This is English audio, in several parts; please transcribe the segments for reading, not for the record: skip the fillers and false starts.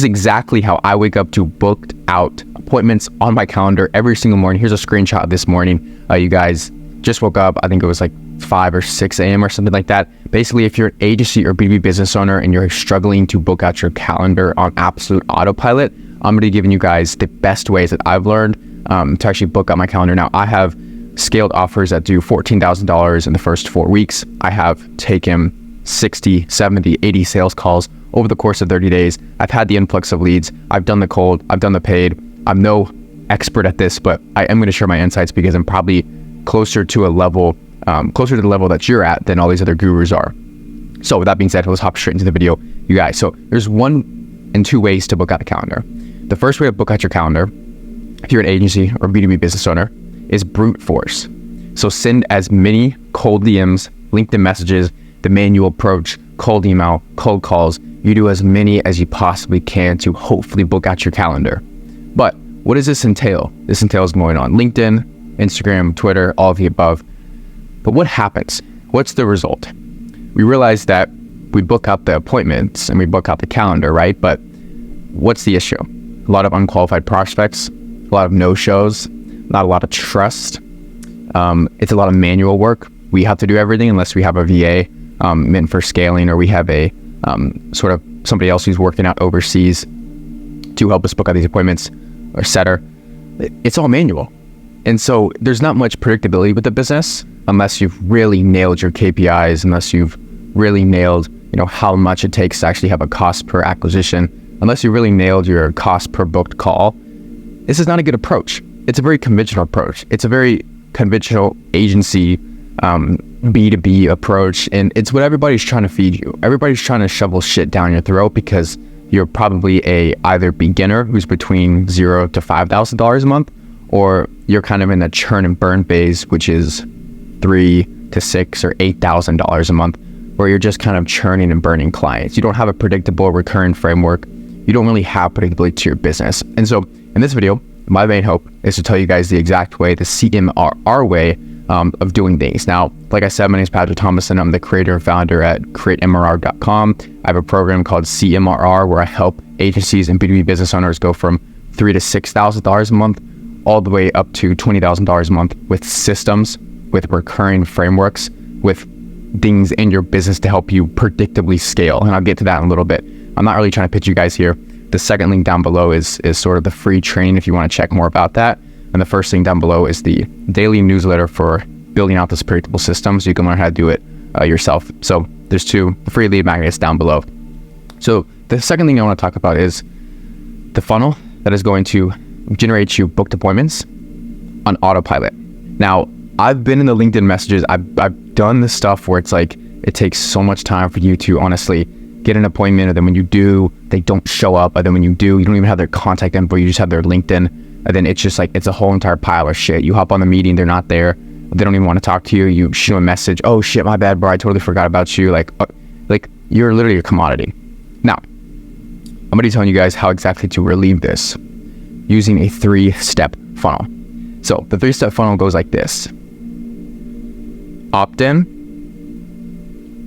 is exactly how I wake up to booked out appointments on my calendar every single morning. Here's a screenshot of this morning. You guys just woke up. I think it was like 5 or 6 a.m. or something like that. Basically, if you're an agency or B2B business owner and you're struggling to book out your calendar on absolute autopilot, I'm going to be giving you guys the best ways that I've learned to actually book out my calendar. Now, I have scaled offers that do $14,000 in the first 4 weeks. I have taken 60, 70, 80 sales calls over the course of 30 days. I've had the influx of leads. I've done the cold. I've done the paid. I'm no expert at this, but I am going to share my insights because I'm probably closer to the level that you're at than all these other gurus are. So with that being said, let's hop straight into the video, you guys. So there's 1 and 2 ways to book out a calendar. The first way to book out your calendar, if you're an agency or B2B business owner, is brute force. So send as many cold DMs, LinkedIn messages, the manual approach, cold email, cold calls. You do as many as you possibly can to hopefully book out your calendar. But what does this entail? This entails going on LinkedIn, Instagram, Twitter, all of the above. But what happens? What's the result? We realize that we book out the appointments and we book out the calendar, right? But what's the issue? A lot of unqualified prospects, a lot of no-shows, not a lot of trust. It's a lot of manual work. We have to do everything unless we have a VA meant for scaling, or we have a sort of somebody else who's working out overseas to help us book out these appointments, or setter. It's all manual. And so there's not much predictability with the business unless you've really nailed your KPIs, unless you've really nailed, how much it takes to actually have a cost per acquisition, unless you really nailed your cost per booked call. This is not a good approach. It's a very conventional approach. It's a very conventional agency B2B approach, and it's what everybody's trying to feed you. Everybody's trying to shovel shit down your throat because you're probably a either beginner who's between $0 to $5,000 a month, or you're kind of in the churn and burn phase, which is $3,000 to $6,000 or $8,000 a month, where you're just kind of churning and burning clients. You don't have a predictable recurring framework. You don't really have predictability to your business. And so in this video, my main hope is to tell you guys the exact way, the CMRR way of doing things. Now, like I said, my name is Thomason. I'm the creator and founder at createmrr.com. I have a program called CMRR where I help agencies and B2B business owners go from $3,000 to $6,000 a month all the way up to $20,000 a month with systems, with recurring frameworks, with things in your business to help you predictably scale. And I'll get to that in a little bit. I'm not really trying to pitch you guys here. The second link down below is sort of the free training if you want to check more about that. And the first link down below is the daily newsletter for building out this predictable system so you can learn how to do it yourself. So there's 2 free lead magnets down below. So the second thing I want to talk about is the funnel that is going to generate you booked appointments on autopilot. Now, I've been in the LinkedIn messages. I've done this stuff where it's like, it takes so much time for you to honestly get an appointment, and then when you do, they don't show up, and then when you do, you don't even have their contact info, you just have their LinkedIn, and then it's just like, it's a whole entire pile of shit. You hop on the meeting, they're not there, they don't even want to talk to you, you shoot a message, oh shit, my bad bro, I totally forgot about you, like you're literally a commodity. Now, I'm going to be telling you guys how exactly to relieve this using a 3-step funnel. So the 3-step funnel goes like this: opt-in,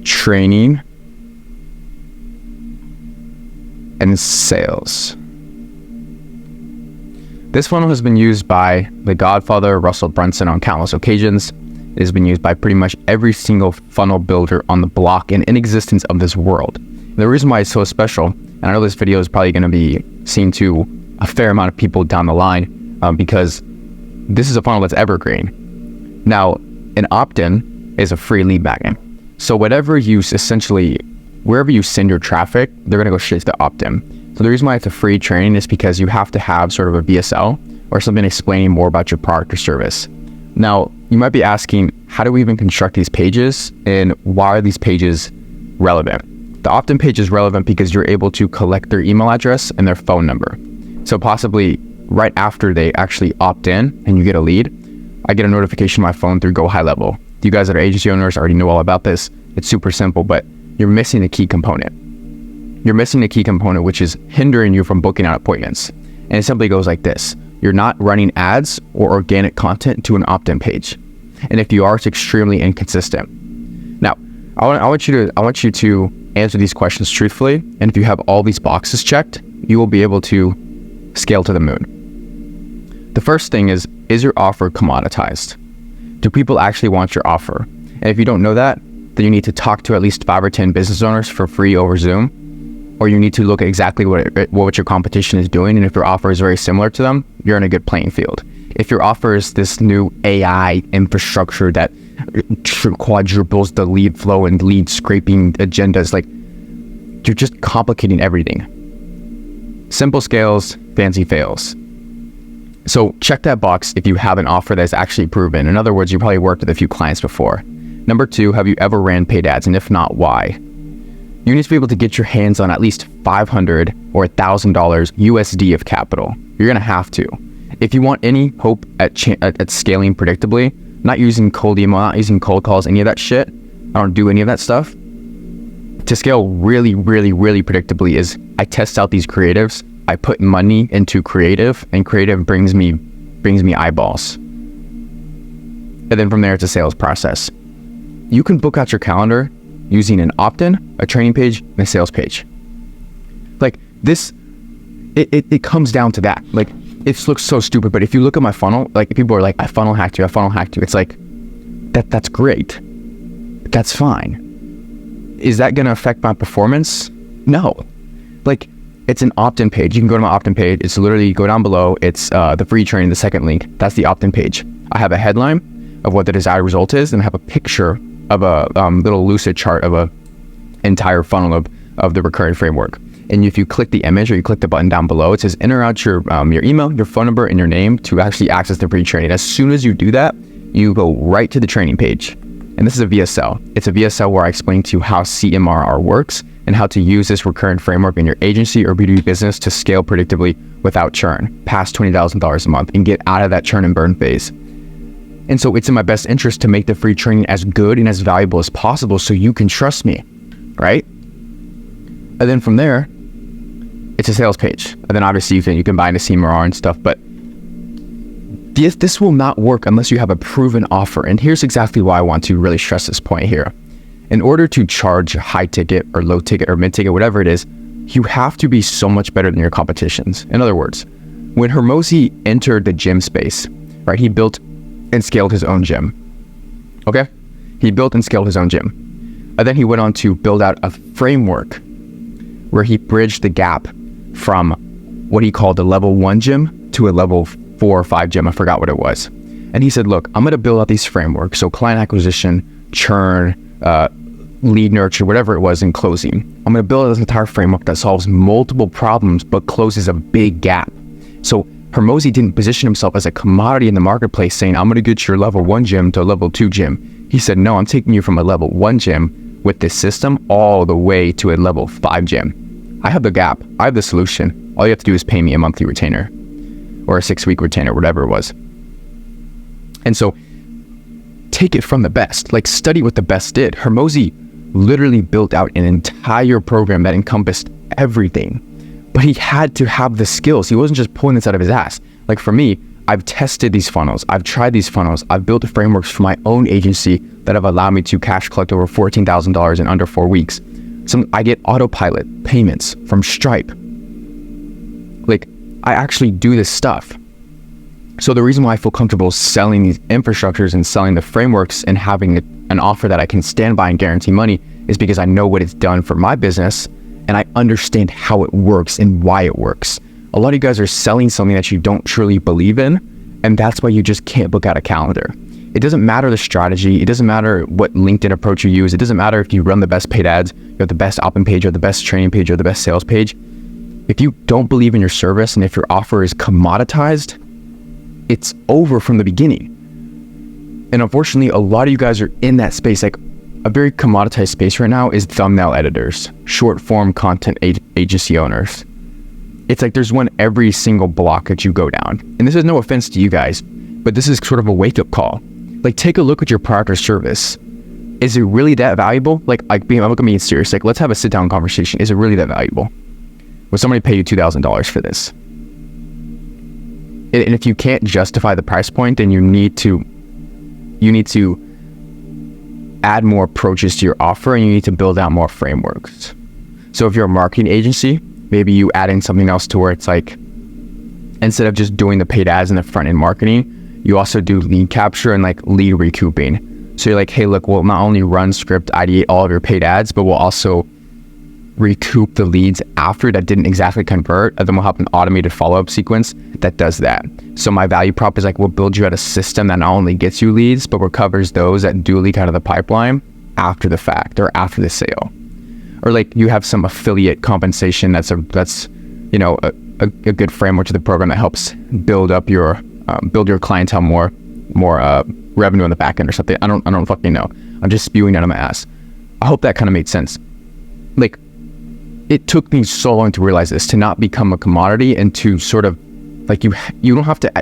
training, and sales. This funnel has been used by the Godfather, Russell Brunson, on countless occasions. It has been used by pretty much every single funnel builder on the block and in existence of this world. And the reason why it's so special, and I know this video is probably going to be seen to a fair amount of people down the line, because this is a funnel that's evergreen. Now, an opt-in is a free lead magnet. So wherever you send your traffic, they're going to go straight to the opt-in. So the reason why it's a free training is because you have to have sort of a VSL or something explaining more about your product or service. Now, you might be asking, how do we even construct these pages, and why are these pages relevant? The opt-in page is relevant because you're able to collect their email address and their phone number. So possibly right after they actually opt in and you get a lead, I get a notification on my phone through Go High Level. You guys that are agency owners already know all about this. It's super simple, but you're missing a key component. You're missing a key component, which is hindering you from booking out appointments. And it simply goes like this: you're not running ads or organic content to an opt-in page. And if you are, it's extremely inconsistent. Now, I want you to answer these questions truthfully. And if you have all these boxes checked, you will be able to scale to the moon. The first thing is your offer commoditized? Do people actually want your offer? And if you don't know that, then you need to talk to at least 5 or 10 business owners for free over Zoom, or you need to look at exactly what your competition is doing. And if your offer is very similar to them, you're in a good playing field. If your offer is this new AI infrastructure that quadruples the lead flow and lead scraping agendas, like, you're just complicating everything. Simple scales, fancy fails. So check that box if you have an offer that's actually proven. In other words, you probably worked with a few clients before. Number 2, have you ever ran paid ads? And if not, why? You need to be able to get your hands on at least $500 or $1,000 USD of capital. You're going to have to. If you want any hope at scaling predictably, not using cold email, not using cold calls, any of that shit, I don't do any of that stuff. To scale really, really, really predictably is I test out these creatives. I put money into creative, and creative brings me eyeballs. And then from there, it's a sales process. You can book out your calendar using an opt-in, a training page, and a sales page. Like this, it comes down to that. Like, it looks so stupid, but if you look at my funnel, like, people are like, I funnel hacked you. It's like, that's great. That's fine. Is that going to affect my performance? No. Like, it's an opt-in page. You can go to my opt-in page. It's literally, go down below. It's the free training, the second link. That's the opt-in page. I have a headline of what the desired result is, and I have a picture of a little lucid chart of a entire funnel of the recurring framework. And if you click the image or you click the button down below, it says enter out your email, your phone number, and your name to actually access the free training. As soon as you do that, you go right to the training page. And this is a VSL. It's a VSL where I explain to you how CMRR works and how to use this recurrent framework in your agency or B2B business to scale predictably without churn, past $20,000 a month, and get out of that churn and burn phase. And so it's in my best interest to make the free training as good and as valuable as possible so you can trust me, right? And then from there, it's a sales page. And then obviously you can buy into CMRR and stuff, but this will not work unless you have a proven offer. And here's exactly why I want to really stress this point here. In order to charge high ticket or low ticket or mid ticket, whatever it is, you have to be so much better than your competitions. In other words, when Hormozi entered the gym space, right, he built and scaled his own gym. Okay? He built and scaled his own gym. And then he went on to build out a framework where he bridged the gap from what he called a level 1 gym to a level 4 or 5 gym. I forgot what it was. And he said, look, I'm going to build out these frameworks. So client acquisition, churn, lead nurture, whatever it was in closing. I'm going to build this entire framework that solves multiple problems, but closes a big gap. So Hormozi didn't position himself as a commodity in the marketplace saying, I'm going to get your level 1 gym to a level 2 gym. He said, no, I'm taking you from a level 1 gym with this system all the way to a level 5 gym. I have the gap. I have the solution. All you have to do is pay me a monthly retainer or a 6-week retainer, whatever it was. And so take it from the best, like study what the best did. Hormozi literally built out an entire program that encompassed everything, but he had to have the skills. He wasn't just pulling this out of his ass. Like for me, I've tested these funnels. I've tried these funnels. I've built frameworks for my own agency that have allowed me to cash collect over $14,000 in under 4 weeks. So I get autopilot payments from Stripe. Like, I actually do this stuff. So the reason why I feel comfortable selling these infrastructures and selling the frameworks and having an offer that I can stand by and guarantee money is because I know what it's done for my business and I understand how it works and why it works. A lot of you guys are selling something that you don't truly believe in, and that's why you just can't book out a calendar. It doesn't matter the strategy. It doesn't matter what LinkedIn approach you use. It doesn't matter if you run the best paid ads, you have the best opt-in page or the best training page or the best sales page. If you don't believe in your service and if your offer is commoditized, it's over from the beginning. And unfortunately, a lot of you guys are in that space. Like a very commoditized space right now is thumbnail editors, short form content agency owners. It's like there's one every single block that you go down. And this is no offense to you guys, but this is sort of a wake up call. Like take a look at your product or service. Is it really that valuable? Like look at me serious. Like let's have a sit down conversation. Is it really that valuable? Would somebody pay you $2,000 for this? And if you can't justify the price point, then you need to add more approaches to your offer and you need to build out more frameworks. So if you're a marketing agency, maybe you add in something else to where it's like, instead of just doing the paid ads and the front end marketing, you also do lead capture and like lead recouping. So you're like, hey, look, we'll not only run, script, ideate all of your paid ads, but we'll also recoup the leads after that didn't exactly convert, and then we'll have an automated follow-up sequence that does that. So my value prop is like, we'll build you out a system that not only gets you leads, but recovers those that do leak out of the pipeline after the fact or after the sale. Or like you have some affiliate compensation that's a good framework to the program that helps build up your clientele more revenue on the back end or something. I don't fucking know. I'm just spewing out of my ass. I hope that kind of made sense. Like, it took me so long to realize this, to not become a commodity, and to sort of like, you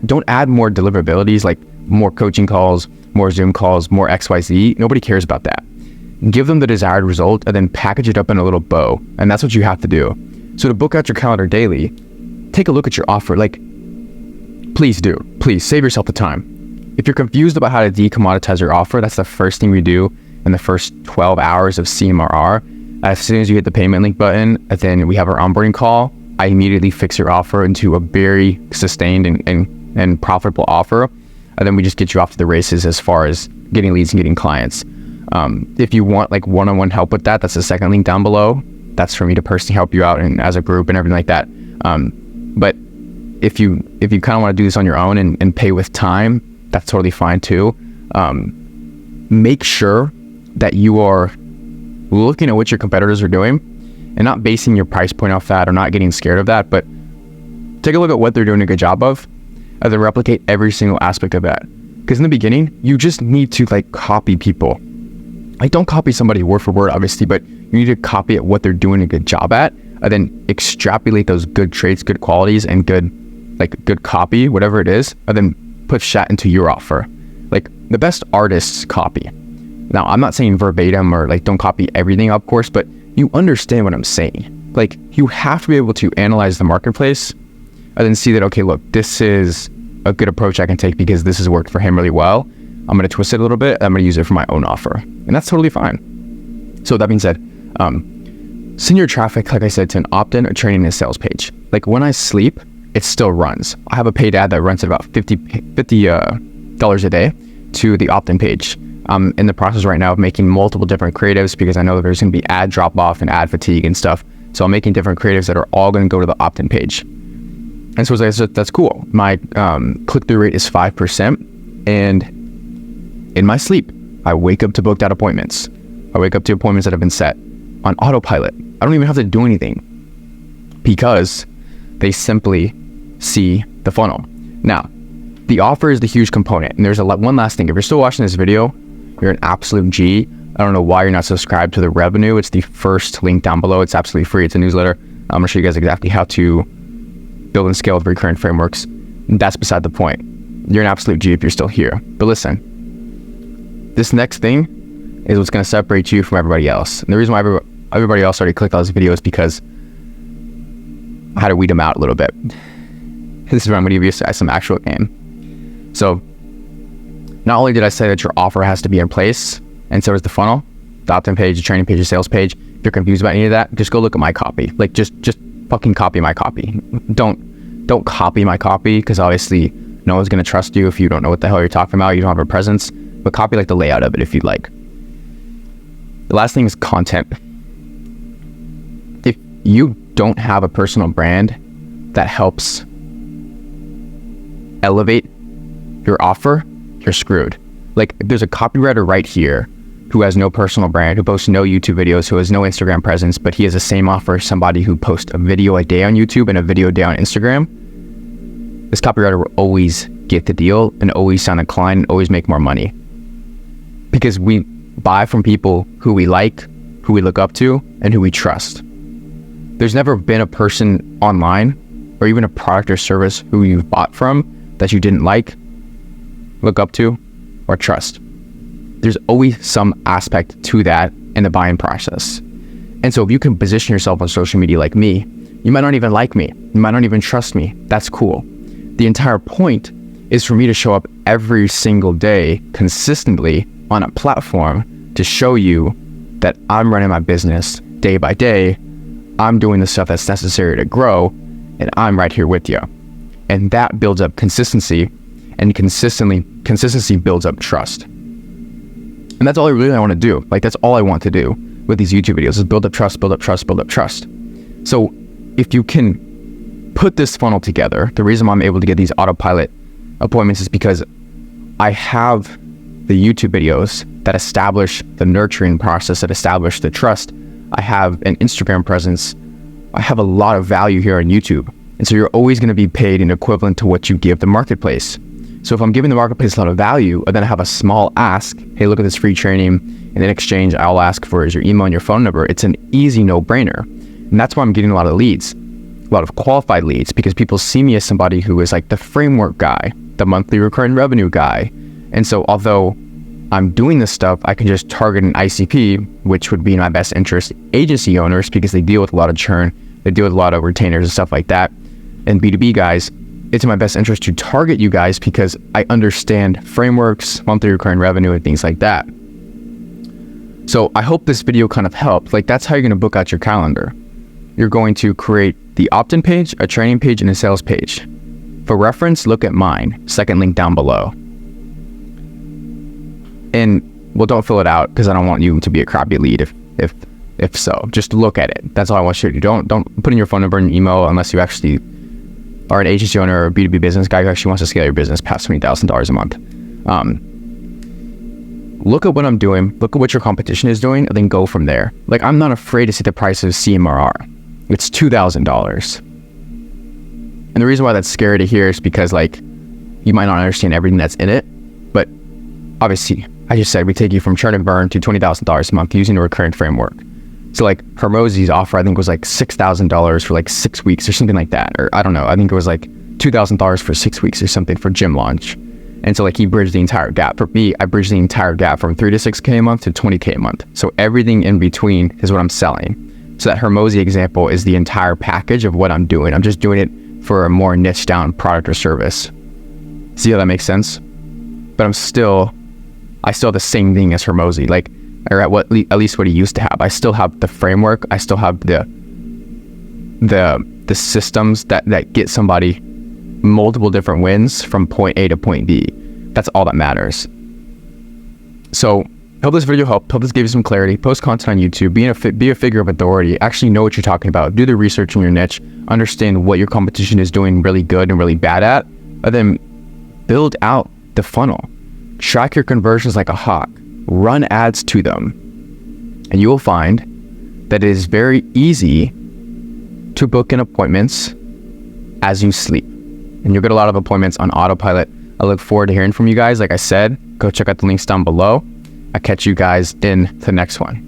don't add more deliverabilities, like more coaching calls, more Zoom calls, more XYZ. Nobody cares about that. Give them the desired result and then package it up in a little bow. And that's what you have to do. So to book out your calendar daily, take a look at your offer. Like, please save yourself the time. If you're confused about how to decommoditize your offer, that's the first thing we do in the first 12 hours of CMRR. As soon as you hit the payment link button, and then we have our onboarding call, I immediately fix your offer into a very sustained and profitable offer. And then we just get you off to the races as far as getting leads and getting clients. If you want like one-on-one help with that, that's the second link down below. That's for me to personally help you out and as a group and everything like that. But if you kind of want to do this on your own and pay with time, that's totally fine too. Make sure that you are looking at what your competitors are doing and not basing your price point off that, or not getting scared of that, but take a look at what they're doing a good job of and then replicate every single aspect of that. Because in the beginning, you just need to like copy people. Like, don't copy somebody word for word, obviously, but you need to copy at what they're doing a good job at, and then extrapolate those good traits, good qualities, and good copy, whatever it is, and then put that into your offer. Like, the best artists copy. Now, I'm not saying verbatim or like don't copy everything, of course, but you understand what I'm saying. Like, you have to be able to analyze the marketplace and then see that, okay, look, this is a good approach I can take because this has worked for him really well. I'm going to twist it a little bit. I'm going to use it for my own offer. And that's totally fine. So that being said, send your traffic, like I said, to an opt-in or training and sales page. Like, when I sleep, it still runs. I have a paid ad that runs at about $50 a day to the opt-in page. I'm in the process right now of making multiple different creatives because I know that there's going to be ad drop-off and ad fatigue and stuff. So I'm making different creatives that are all going to go to the opt-in page. And so that's cool. My click-through rate is 5%. And in my sleep, I wake up to booked out appointments. I wake up to appointments that have been set on autopilot. I don't even have to do anything because they simply see the funnel. Now, the offer is the huge component. And there's one last thing. If you're still watching this video, you're an absolute G. I don't know why you're not subscribed to the revenue. It's the first link down below. It's absolutely free. It's a newsletter. I'm going to show you guys exactly how to build and scale with recurrent frameworks. And that's beside the point. You're an absolute G if you're still here. But listen, this next thing is what's going to separate you from everybody else. And the reason why everybody else already clicked on this video is because I had to weed them out a little bit. This is where I'm going to give you some actual game. So not only did I say that your offer has to be in place, and so is the funnel, the opt-in page, the training page, the sales page. If you're confused about any of that, just go look at my copy. Like, just fucking copy my copy. Don't copy my copy, because obviously no one's going to trust you if you don't know what the hell you're talking about. You don't have a presence, but copy like the layout of it if you'd like. The last thing is content. If you don't have a personal brand that helps elevate your offer, you're screwed. Like, if there's a copywriter right here who has no personal brand, who posts no YouTube videos, who has no Instagram presence, but he has the same offer as somebody who posts a video a day on YouTube and a video a day on Instagram, this copywriter will always get the deal and always sign a client and always make more money. Because we buy from people who we like, who we look up to, and who we trust. There's never been a person online or even a product or service who you've bought from that you didn't like, look up to, or trust. There's always some aspect to that in the buying process. And so if you can position yourself on social media like me, you might not even like me. You might not even trust me. That's cool. The entire point is for me to show up every single day consistently on a platform to show you that I'm running my business day by day. I'm doing the stuff that's necessary to grow, and I'm right here with you. And that builds up consistency, and consistency builds up trust. And that's all I want to do. Like, that's all I want to do with these YouTube videos, is build up trust, build up trust, build up trust. So if you can put this funnel together, the reason why I'm able to get these autopilot appointments is because I have the YouTube videos that establish the nurturing process, that establish the trust. I have an Instagram presence. I have a lot of value here on YouTube. And so you're always going to be paid an equivalent to what you give the marketplace. So if I'm giving the marketplace a lot of value, and then I have a small ask, hey, look at this free training, and in exchange, I'll ask for is your email and your phone number. It's an easy no-brainer. And that's why I'm getting a lot of leads, a lot of qualified leads, because people see me as somebody who is like the framework guy, the monthly recurring revenue guy. And so although I'm doing this stuff, I can just target an ICP, which would be in my best interest, agency owners, because they deal with a lot of churn, they deal with a lot of retainers and stuff like that. And B2B guys, it's in my best interest to target you guys because I understand frameworks, monthly recurring revenue, and things like that. So I hope this video kind of helped. Like, that's how you're going to book out your calendar. You're going to create the opt-in page, a training page, and a sales page. For reference, look at mine, second link down below. And, well, don't fill it out because I don't want you to be a crappy lead if so. Just look at it. That's all I want you to do. Don't put in your phone number and email unless you actually are an agency owner or a B2B business guy who actually wants to scale your business past $20,000 a month. Look at what I'm doing, look at what your competition is doing, and then go from there. Like, I'm not afraid to see the price of CMRR. It's $2,000. And the reason why that's scary to hear is because, like, you might not understand everything that's in it, but obviously, I just said we take you from churn and burn to $20,000 a month using a recurring framework. So like Hermosi's offer, I think was like $6,000 for like 6 weeks or something like that. Or I don't know, I think it was like $2,000 for 6 weeks or something for gym launch. And so like he bridged the entire gap. For me, I bridged the entire gap from 3 to 6K a month to 20K a month. So everything in between is what I'm selling. So that Hermosi example is the entire package of what I'm doing. I'm just doing it for a more niche down product or service. See how that makes sense? But I still have the same thing as Hermosi. Like, or at least what he used to have. I still have the framework. I still have the systems that get somebody multiple different wins from point A to point B. That's all that matters. So hope this video helped. Hope this gave you some clarity. Post content on YouTube. Be a figure of authority. Actually know what you're talking about. Do the research in your niche. Understand what your competition is doing really good and really bad at. And then build out the funnel. Track your conversions like a hawk. Run ads to them, and you will find that it is very easy to book in appointments as you sleep, and you'll get a lot of appointments on autopilot. I look forward to hearing from you guys. Like I said, go check out the links down below. I'll catch you guys in the next one.